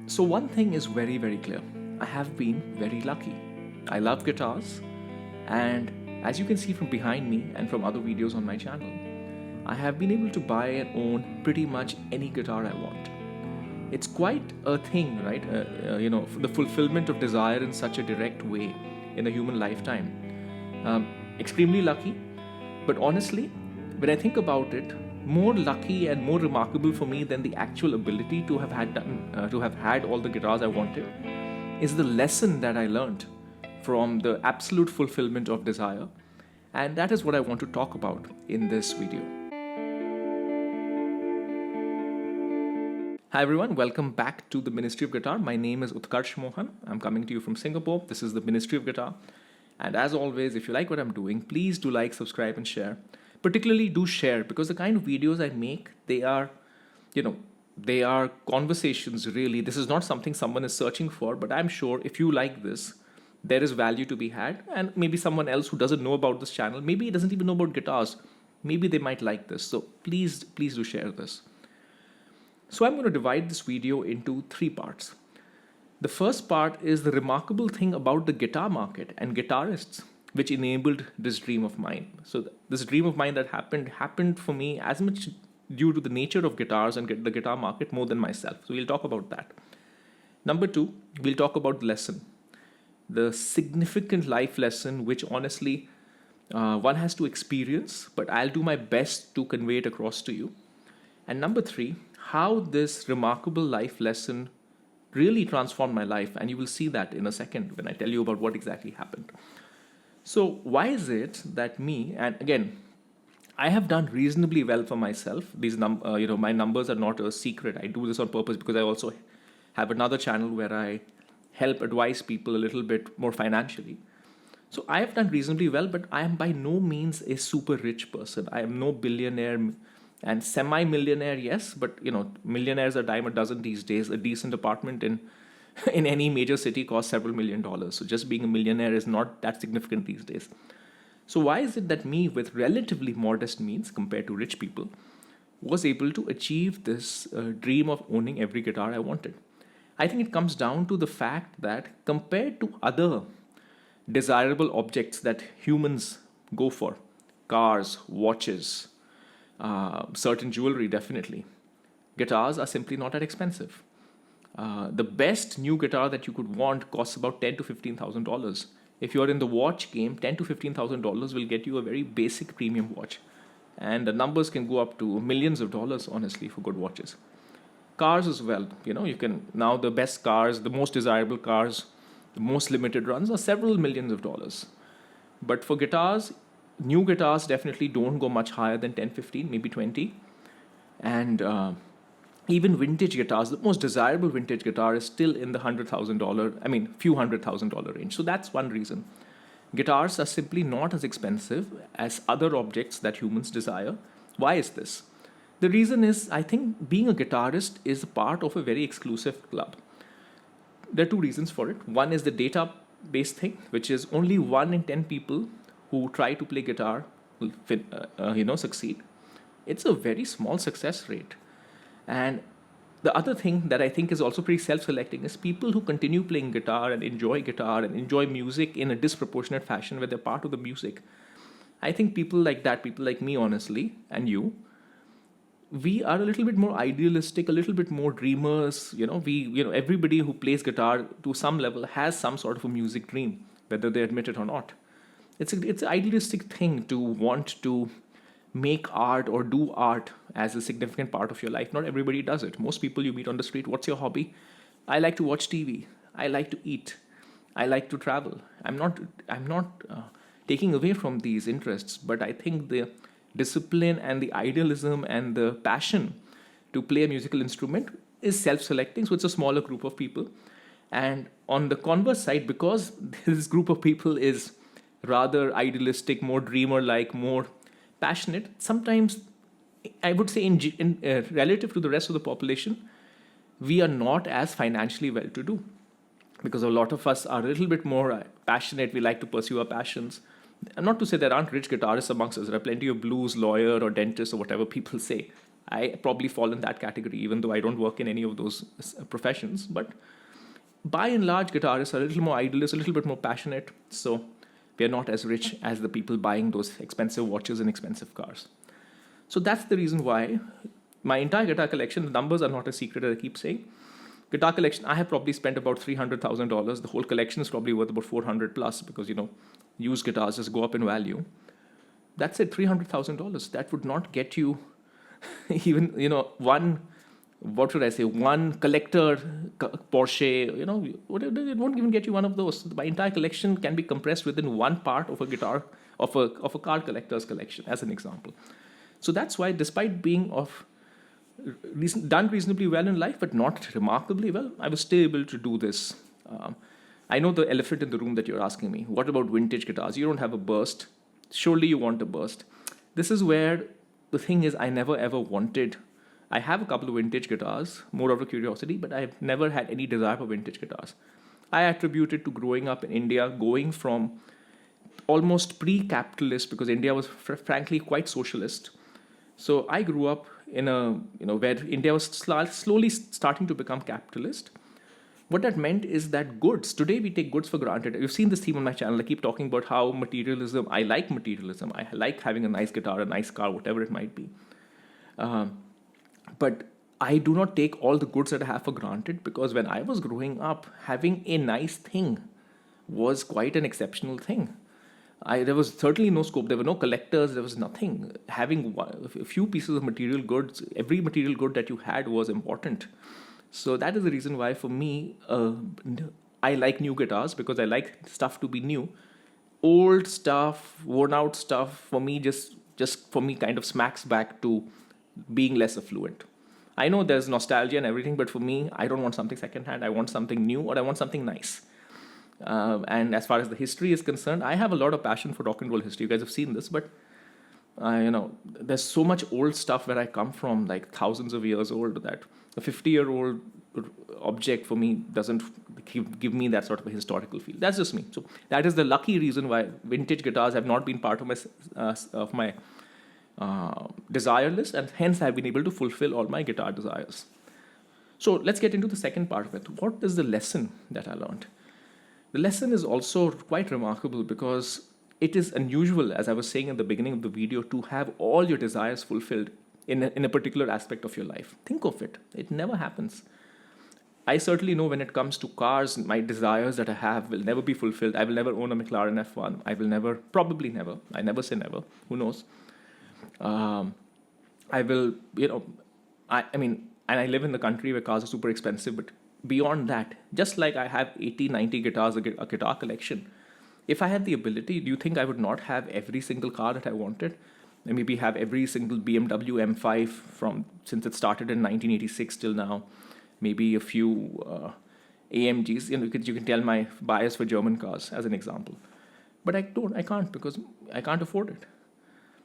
So, one thing is very, very clear. I have been very lucky. I love guitars, and as you can see from behind me and from other videos on my channel, I have been able to buy and own pretty much any guitar I want. It's quite a thing, right? The fulfillment of desire in such a direct way in a human lifetime. Extremely lucky, but honestly, when I think about it, more lucky and more remarkable for me than the actual ability to have had all the guitars I wanted is the lesson that I learned from the absolute fulfillment of desire, and that is what I want to talk about in this video. Hi everyone, welcome back to the Ministry of Guitar. My name is Utkarsh Mohan. I'm coming to you from Singapore. This is the Ministry of Guitar. And as always, if you like what I'm doing, please do like, subscribe, and share. Particularly do share, because the kind of videos I make, they are conversations really. This is not something someone is searching for, but I'm sure if you like this, there is value to be had. And maybe someone else who doesn't know about this channel, maybe he doesn't even know about guitars, maybe they might like this. So please do share this. So I'm going to divide this video into three parts. The first part is the remarkable thing about the guitar market and guitarists, which enabled this dream of mine. So this dream of mine that happened for me as much due to the nature of guitars and the guitar market more than myself. So we'll talk about that. Number two, we'll talk about the lesson, the significant life lesson, which honestly one has to experience, but I'll do my best to convey it across to you. And number three, how this remarkable life lesson really transformed my life. And you will see that in a second when I tell you about what exactly happened. So why is it that me, and again, I have done reasonably well for myself. These my numbers are not a secret. I do this on purpose because I also have another channel where I help advise people a little bit more financially. So I have done reasonably well, but I am by no means a super rich person. I am no billionaire and semi-millionaire, yes, but millionaires are a dime a dozen these days. A decent apartment in any major city costs several $1,000,000. So just being a millionaire is not that significant these days. So why is it that me, with relatively modest means compared to rich people, was able to achieve this dream of owning every guitar I wanted? I think it comes down to the fact that compared to other desirable objects that humans go for, cars, watches, certain jewelry, definitely, guitars are simply not that expensive. The best new guitar that you could want costs about $10,000 to $15,000. If you're in the watch game, $10,000 to $15,000 will get you a very basic premium watch, and the numbers can go up to millions of dollars, honestly, for good watches. Cars as well. You can now, the best cars, the most desirable cars, the most limited runs are several millions of dollars. But for guitars, new guitars definitely don't go much higher than 10, 15, maybe 20. And even vintage guitars, the most desirable vintage guitar is still in the few $100,000 range. So that's one reason. Guitars are simply not as expensive as other objects that humans desire. Why is this? The reason is, I think being a guitarist is a part of a very exclusive club. There are two reasons for it. One is the data-based thing, which is only 1 in 10 people who try to play guitar will succeed. It's a very small success rate. And the other thing that I think is also pretty self-selecting is people who continue playing guitar and enjoy music in a disproportionate fashion where they're part of the music. I think people like that, people like me, honestly, and you, we are a little bit more idealistic, a little bit more dreamers. Everybody who plays guitar to some level has some sort of a music dream, whether they admit it or not. It's an idealistic thing to want to make art or do art as a significant part of your life. Not everybody does it. Most people you meet on the street, what's your hobby? I like to watch TV. I like to eat. I like to travel. I'm not taking away from these interests, but I think the discipline and the idealism and the passion to play a musical instrument is self-selecting. So it's a smaller group of people. And on the converse side, because this group of people is rather idealistic, more dreamer-like, more passionate, sometimes I would say in relative to the rest of the population, we are not as financially well-to-do, because a lot of us are a little bit more passionate. We like to pursue our passions. And not to say there aren't rich guitarists amongst us. There are plenty of blues, lawyer, or dentist, or whatever people say. I probably fall in that category, even though I don't work in any of those professions. But by and large, guitarists are a little more idealist, a little bit more passionate. So we are not as rich as the people buying those expensive watches and expensive cars. So that's the reason why my entire guitar collection, the numbers are not a secret, as I keep saying. Guitar collection, I have probably spent about $300,000. The whole collection is probably worth about 400 plus, because used guitars just go up in value. That's it, $300,000. That would not get you even one, what should I say, one collector Porsche. It won't even get you one of those. My entire collection can be compressed within one part of a guitar of a car collector's collection, as an example. So that's why, despite being done reasonably well in life, but not remarkably well, I was still able to do this. I know the elephant in the room that you're asking me. What about vintage guitars? You don't have a burst. Surely you want a burst. This is where the thing is, I never ever wanted. I have a couple of vintage guitars, more out of curiosity, but I've never had any desire for vintage guitars. I attribute it to growing up in India, going from almost pre-capitalist, because India was frankly quite socialist. So I grew up in where India was slowly starting to become capitalist. What that meant is that goods, today we take goods for granted. You've seen this theme on my channel. I keep talking about how materialism, I like materialism. I like having a nice guitar, a nice car, whatever it might be. But I do not take all the goods that I have for granted, because when I was growing up, having a nice thing was quite an exceptional thing. There was certainly no scope. There were no collectors. There was nothing. Having a few pieces of material goods, every material good that you had was important. So that is the reason why, for me, I like new guitars, because I like stuff to be new. Old stuff, worn out stuff, for me, just for me, kind of smacks back to being less affluent. I know there's nostalgia and everything, but for me, I don't want something secondhand. I want something new, or I want something nice. And as far as the history is concerned, I have a lot of passion for rock and roll history. You guys have seen this, but there's so much old stuff where I come from, like thousands of years old, that a 50-year-old object for me doesn't give me that sort of a historical feel. That's just me. So that is the lucky reason why vintage guitars have not been part of my desire list, and hence I've been able to fulfill all my guitar desires. So let's get into the second part of it. What is the lesson that I learned? The lesson is also quite remarkable, because it is unusual, as I was saying in the beginning of the video, to have all your desires fulfilled in a particular aspect of your life. Think of it. It never happens. I certainly know when it comes to cars, my desires that I have will never be fulfilled. I will never own a McLaren F1. I will never, probably never. I never say never. Who knows? I will, I mean, and I live in the country where cars are super expensive, but beyond that, just like I have 80, 90 guitars, a guitar collection, if I had the ability, do you think I would not have every single car that I wanted? And maybe have every single BMW M5 since it started in 1986 till now. Maybe a few AMGs. You can tell my bias for German cars as an example. But I can't, because I can't afford it.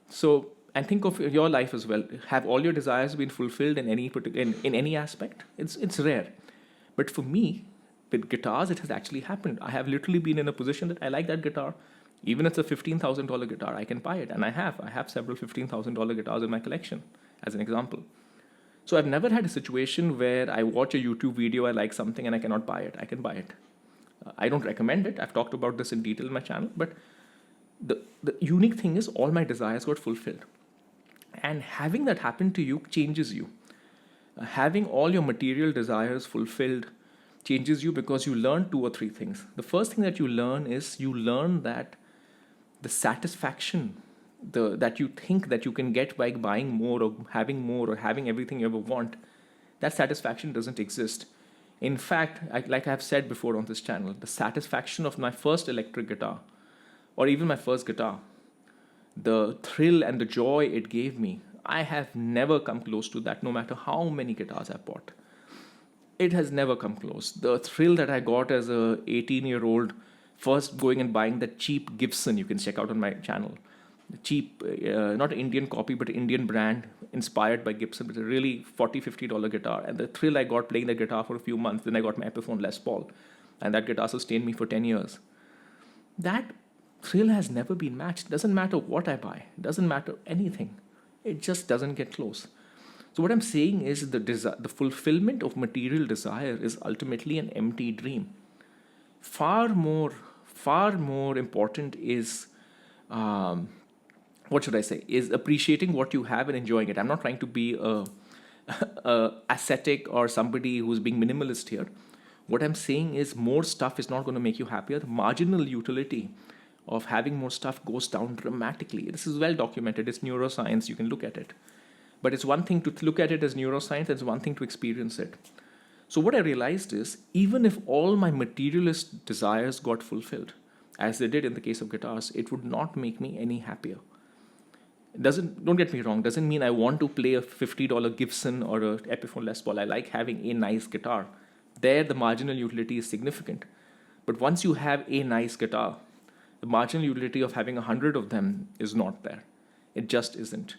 So, and think of your life as well. Have all your desires been fulfilled in any aspect? It's rare. But for me, with guitars, it has actually happened. I have literally been in a position that I like that guitar. Even if it's a $15,000 guitar, I can buy it. And I have several $15,000 guitars in my collection, as an example. So I've never had a situation where I watch a YouTube video, I like something, and I cannot buy it. I can buy it. I don't recommend it. I've talked about this in detail in my channel. But the unique thing is, all my desires got fulfilled. And having that happen to you changes you. Having all your material desires fulfilled changes you, because you learn 2 or 3 things. The first thing that you learn is, that the satisfaction that you think that you can get by buying more or having everything you ever want, that satisfaction doesn't exist. In fact, like I've said before on this channel, the satisfaction of my first electric guitar, or even my first guitar, the thrill and the joy it gave me, I have never come close to that, no matter how many guitars I've bought. It has never come close. The thrill that I got as a 18-year-old, first going and buying that cheap Gibson, you can check out on my channel. The cheap, not Indian copy, but Indian brand, inspired by Gibson, but a really $40, $50 guitar. And the thrill I got playing the guitar for a few months, then I got my Epiphone Les Paul. And that guitar sustained me for 10 years. That thrill has never been matched. Doesn't matter what I buy. Doesn't matter anything. It just doesn't get close. So what I'm saying is the fulfillment of material desire is ultimately an empty dream. Far more, far more important is, um, what should I say, is appreciating what you have and enjoying it. I'm not trying to be a ascetic or somebody who's being minimalist here. What I'm saying is more stuff is not going to make you happier. The marginal utility of having more stuff goes down dramatically. This is well documented. It's neuroscience. You can look at it. But it's one thing to look at it as neuroscience, it's one thing to experience it. So what I realized is, even if all my materialist desires got fulfilled, as they did in the case of guitars, it would not make me any happier. Don't get me wrong, doesn't mean I want to play a $50 Gibson or a Epiphone Les Paul. I like having a nice guitar. There, the marginal utility is significant. But once you have a nice guitar, the marginal utility of having 100 of them is not there. It just isn't.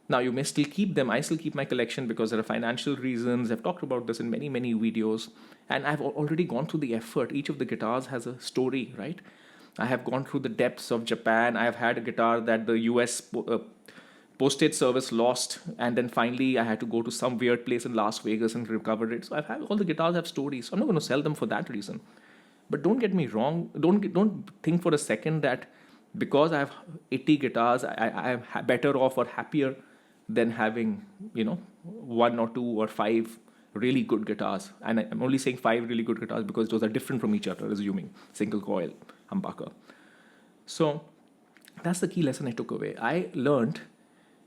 Now, you may still keep them. I still keep my collection because there are financial reasons. I've talked about this in many, many videos. And I've already gone through the effort. Each of the guitars has a story, right? I have gone through the depths of Japan. I have had a guitar that the US postage service lost. And then finally, I had to go to some weird place in Las Vegas and recover it. So I've had all the guitars have stories. So I'm not going to sell them for that reason. But don't get me wrong. Don't think for a second that because I have 80 guitars, I am better off or happier than having, one or two or five really good guitars. And I'm only saying 5 really good guitars because those are different from each other, assuming single coil, humbucker. So that's the key lesson I took away. I learned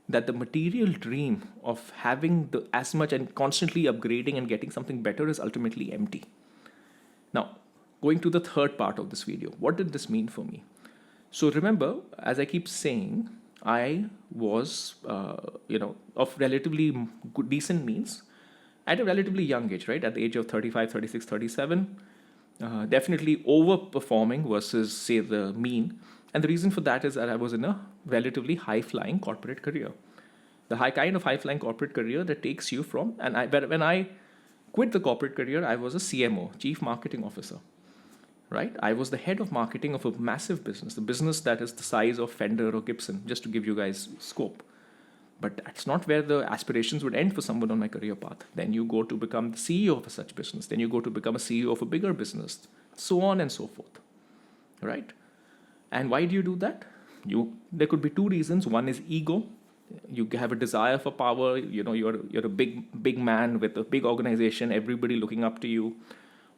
that the material dream of having as much and constantly upgrading and getting something better is ultimately empty. Now, going to the third part of this video, what did this mean for me? So remember, as I keep saying, I was, of relatively good, decent means at a relatively young age, right? At the age of 35, 36, 37, definitely overperforming versus, say, the mean. And the reason for that is that I was in a relatively high-flying corporate career. The kind of high-flying corporate career that takes you from, when I quit the corporate career, I was a CMO, Chief Marketing Officer. Right? I was the head of marketing of a massive business, the business that is the size of Fender or Gibson, just to give you guys scope. But that's not where the aspirations would end for someone on my career path. Then you go to become the CEO of such business. Then you go to become a CEO of a bigger business, so on and so forth. Right? And why do you do that? There could be 2 reasons. One is ego. You have a desire for power. You're a big man with a big organization, everybody looking up to you.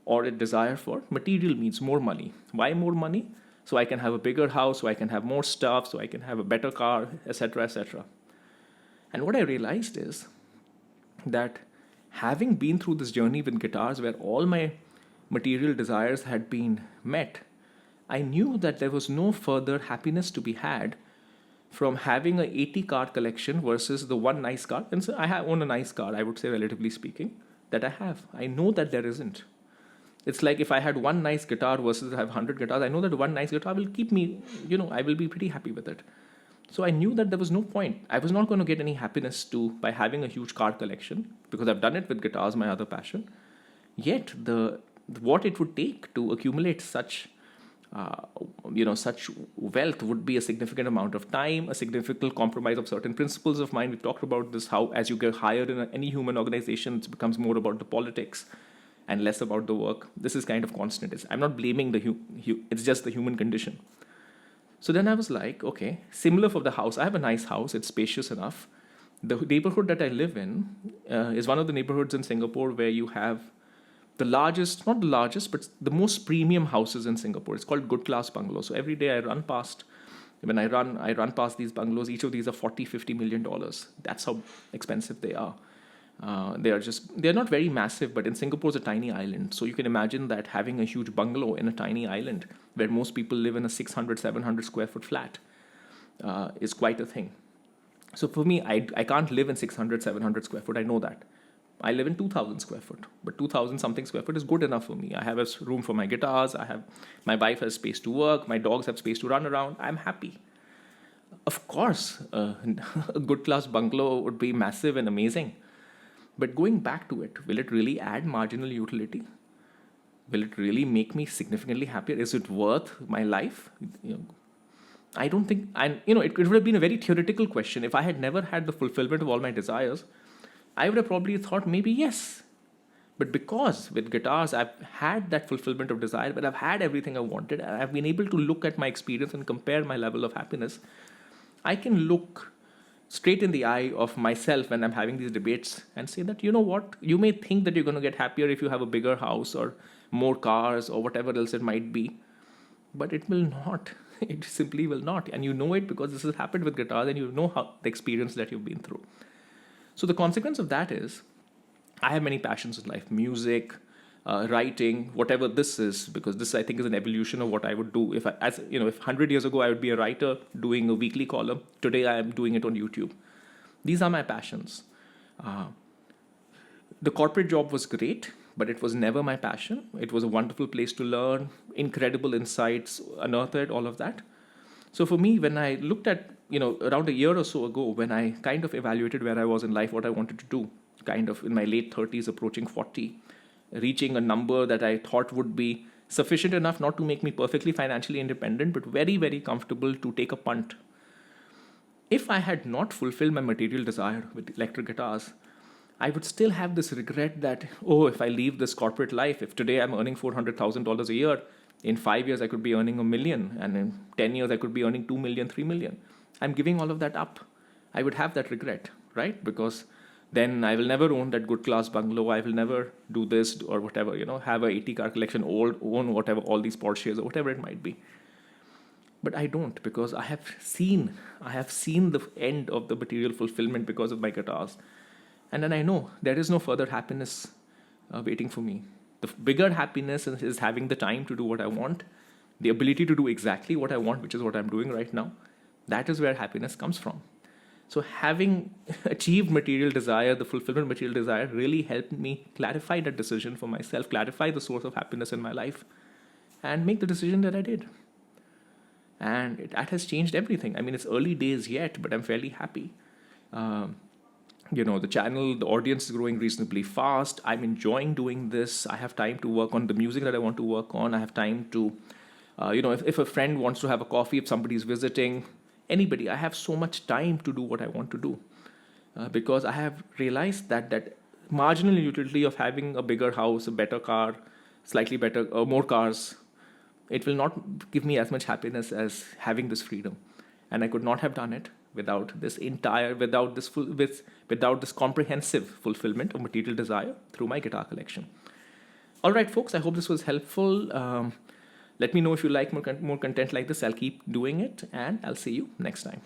Or a desire for material means more money. Why more money? So I can have a bigger house, so I can have more stuff, so I can have a better car, etc., etc. And what I realized is that having been through this journey with guitars where all my material desires had been met, I knew that there was no further happiness to be had from having an 80 car collection versus the one nice car. And so I own a nice car, I would say, relatively speaking, that I have. I know that there isn't. It's like if I had one nice guitar versus I have 100 guitars, I know that one nice guitar will keep me, I will be pretty happy with it. So I knew that there was no point. I was not going to get any happiness by having a huge car collection because I've done it with guitars, my other passion. Yet what it would take to accumulate such wealth would be a significant amount of time, a significant compromise of certain principles of mine. We've talked about this, how as you get higher in any human organization, it becomes more about the politics and less about the work. This is kind of constant. I'm not blaming it's just the human condition. So then I was like, okay, similar for the house. I have a nice house. It's spacious enough. The neighborhood that I live in is one of the neighborhoods in Singapore where you have the largest, not the largest, but the most premium houses in Singapore. It's called good class bungalows. So every day I run past these bungalows. Each of these are $40-50 million. That's how expensive they are. They're not very massive, but in Singapore, it's a tiny island. So you can imagine that having a huge bungalow in a tiny island where most people live in a 600, 700 square foot flat is quite a thing. So for me, I can't live in 600, 700 square foot. I know that. I live in 2,000 square foot, but 2,000 something square foot is good enough for me. I have a room for my guitars. My wife has space to work. My dogs have space to run around. I'm happy. Of course, a good class bungalow would be massive and amazing. But going back to it, will it really add marginal utility? Will it really make me significantly happier? Is it worth my life? I don't think, and it would have been a very theoretical question. If I had never had the fulfillment of all my desires, I would have probably thought maybe yes. But because with guitars, I've had that fulfillment of desire, but I've had everything I wanted, and I've been able to look at my experience and compare my level of happiness. I can look straight in the eye of myself when I'm having these debates and say that, you know what, you may think that you're going to get happier if you have a bigger house or more cars or whatever else it might be, but it will not. It simply will not. And you know it because this has happened with guitars and you know how the experience that you've been through. So the consequence of that is I have many passions in life: music, writing, whatever this is, because this I think is an evolution of what I would do. If I, as you know, if 100 years ago I would be a writer doing a weekly column, today I am doing it on YouTube. These are my passions. Uh, the corporate job was great, but it was never my passion. It was a wonderful place to learn, incredible insights, unearthed, all of that. So for me, when I looked at, around a year or so ago, when I kind of evaluated where I was in life, what I wanted to do, kind of in my late 30s, approaching 40, reaching a number that I thought would be sufficient enough not to make me perfectly financially independent, but very, very comfortable to take a punt. If I had not fulfilled my material desire with electric guitars, I would still have this regret that, oh, if I leave this corporate life, if today I'm earning $400,000 a year, in 5 years I could be earning $1 million, and in 10 years I could be earning 2 million, 3 million. I'm giving all of that up. I would have that regret, right? Because then I will never own that good class bungalow. I will never do this or whatever, have a 80 car collection, own whatever, all these Porsches or whatever it might be. But I don't, because I have seen the end of the material fulfillment because of my guitars. And then I know there is no further happiness waiting for me. The bigger happiness is having the time to do what I want, the ability to do exactly what I want, which is what I'm doing right now. That is where happiness comes from. So having achieved material desire, the fulfillment material desire, really helped me clarify that decision for myself, clarify the source of happiness in my life, and make the decision that I did. And that has changed everything. I mean, it's early days yet, but I'm fairly happy. The channel, the audience is growing reasonably fast. I'm enjoying doing this. I have time to work on the music that I want to work on. I have time to, if a friend wants to have a coffee, if somebody's visiting, anybody, I have so much time to do what I want to do. Because I have realized that marginal utility of having a bigger house, a better car, slightly better, more cars, it will not give me as much happiness as having this freedom. And I could not have done it without this comprehensive fulfillment of material desire through my guitar collection. All right, folks, I hope this was helpful. Let me know if you like more content like this. I'll keep doing it, and I'll see you next time.